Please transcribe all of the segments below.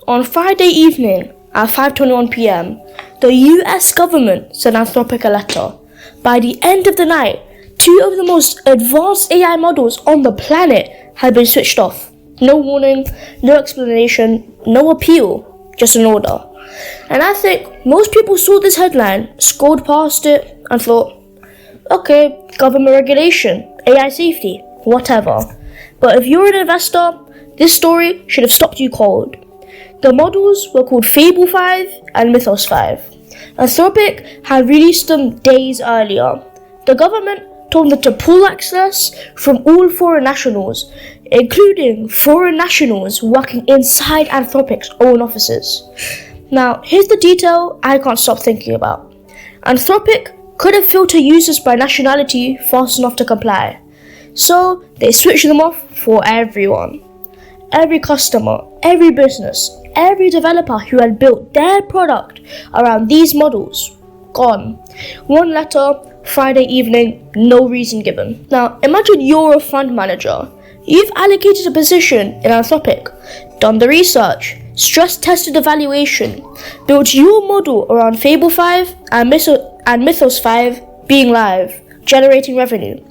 on Friday evening at 5:21 p.m., the US government sent Anthropic a letter. By the end of the night, 2 of the most advanced AI models on the planet had been switched off. No warning, no explanation, no appeal, just an order. And I think most people saw this headline, scrolled past it, and thought, okay, government regulation, AI safety, whatever. But if you're an investor, this story should have stopped you cold. The models were called Fable 5 and Mythos 5. Anthropic had released them days earlier. The government told them to pull access from all foreign nationals, including foreign nationals working inside Anthropic's own offices. Now, here's the detail I can't stop thinking about. Anthropic couldn't filter users by nationality fast enough to comply, so they switched them off for everyone. Every customer, every business, every developer who had built their product around these models, gone. One letter, Friday evening, no reason given. Now, imagine you're a fund manager. You've allocated a position in Anthropic, done the research, stress-tested the valuation, built your model around Fable 5 and Mythos 5 being live, generating revenue.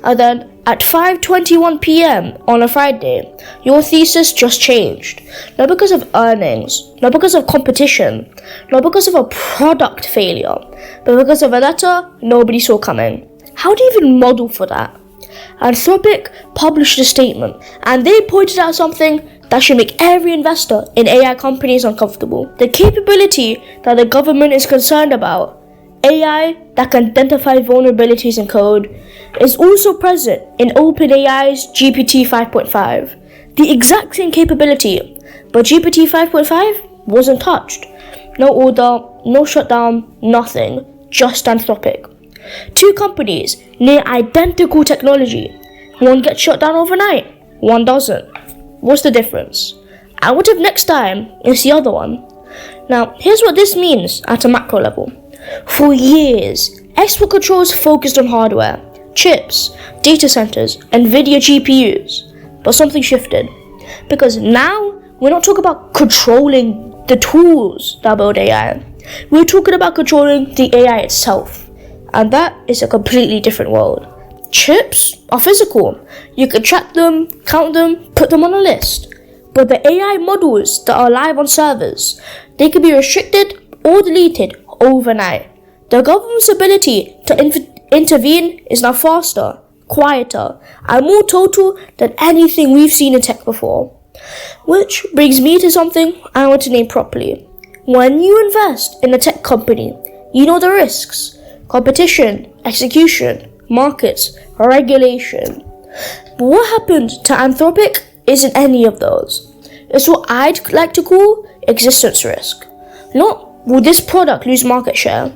And then at 5:21 p.m. on a Friday, your thesis just changed. Not because of earnings, not because of competition, not because of a product failure, but because of a letter nobody saw coming. How do you even model for that? Anthropic published a statement, and they pointed out something that should make every investor in AI companies uncomfortable. The capability that the government is concerned about, AI that can identify vulnerabilities in code, is also present in OpenAI's GPT 5.5. The exact same capability, but GPT 5.5 wasn't touched. No order, no shutdown, nothing, just Anthropic. 2 companies, near identical technology. One gets shut down overnight, one doesn't. What's the difference? And what if next time it's the other one? Now, here's what this means at a macro level. For years, export controls focused on hardware, chips, data centers, NVIDIA GPUs. But something shifted. Because now, we're not talking about controlling the tools that build AI. We're talking about controlling the AI itself. And that is a completely different world. Chips are physical. You can track them, count them, put them on a list. But the AI models that are live on servers, they can be restricted or deleted overnight. The government's ability to intervene is now faster, quieter, and more total than anything we've seen in tech before. Which brings me to something I want to name properly. When you invest in a tech company, you know the risks. Competition, execution, markets, regulation. But what happened to Anthropic isn't any of those. It's what I'd like to call existence risk. Not will this product lose market share,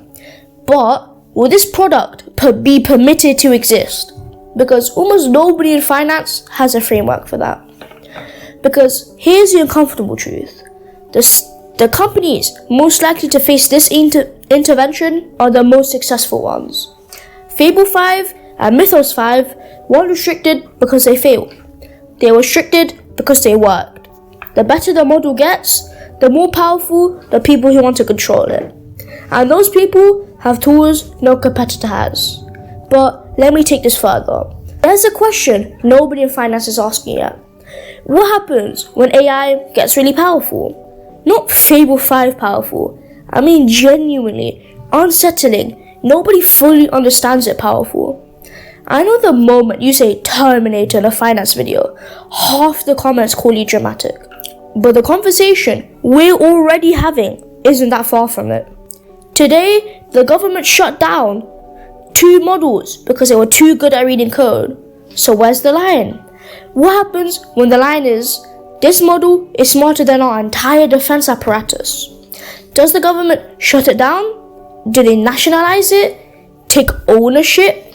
but will this product be permitted to exist? Because almost nobody in finance has a framework for that. Because here's the uncomfortable truth. The companies most likely to face this intervention are the most successful ones. Fable 5 and Mythos 5 weren't restricted because they failed. They were restricted because they worked. The better the model gets, the more powerful the people who want to control it. And those people have tools no competitor has. But let me take this further. There's a question nobody in finance is asking yet. What happens when AI gets really powerful? Not Fable 5 powerful. I mean genuinely, unsettling, nobody fully understands it powerful. I know the moment you say Terminator in a finance video, half the comments call you dramatic. But the conversation we're already having isn't that far from it. Today, the government shut down 2 models because they were too good at reading code. So where's the line? What happens when the line is, this model is smarter than our entire defense apparatus? Does the government shut it down? Do they nationalize it? Take ownership?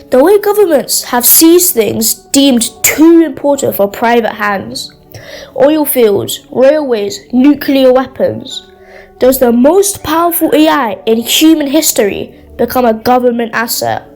The way governments have seized things deemed too important for private hands. Oil fields, railways, nuclear weapons. Does the most powerful AI in human history become a government asset?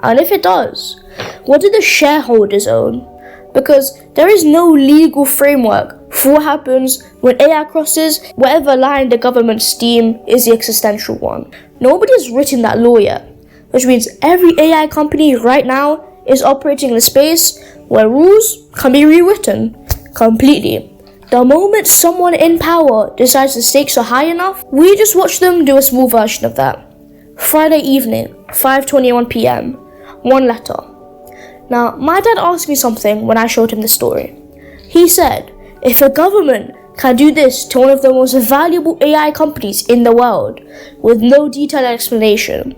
And if it does, what do the shareholders own? because there is no legal framework for what happens when AI crosses whatever line the governments deem is the existential one. Nobody's written that law yet, which means every AI company right now is operating in a space where rules can be rewritten completely. The moment someone in power decides the stakes are high enough, we just watch them do a small version of that. Friday evening, 5:21 p.m. One letter. Now, my dad asked me something when I showed him the story. He said, if a government can do this to one of the most valuable AI companies in the world with no detailed explanation,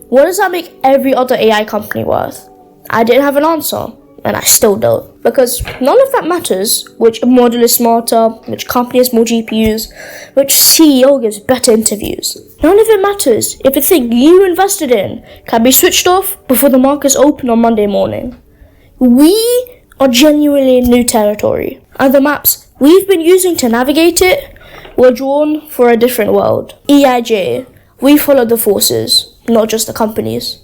what does that make every other AI company worth? I didn't have an answer, and I still don't. Because none of that matters, which model is smarter, which company has more GPUs, which CEO gives better interviews. None of it matters if the thing you invested in can be switched off before the markets open on Monday morning. We are genuinely in new territory, and the maps we've been using to navigate it were drawn for a different world. EIJ, we follow the forces, not just the companies.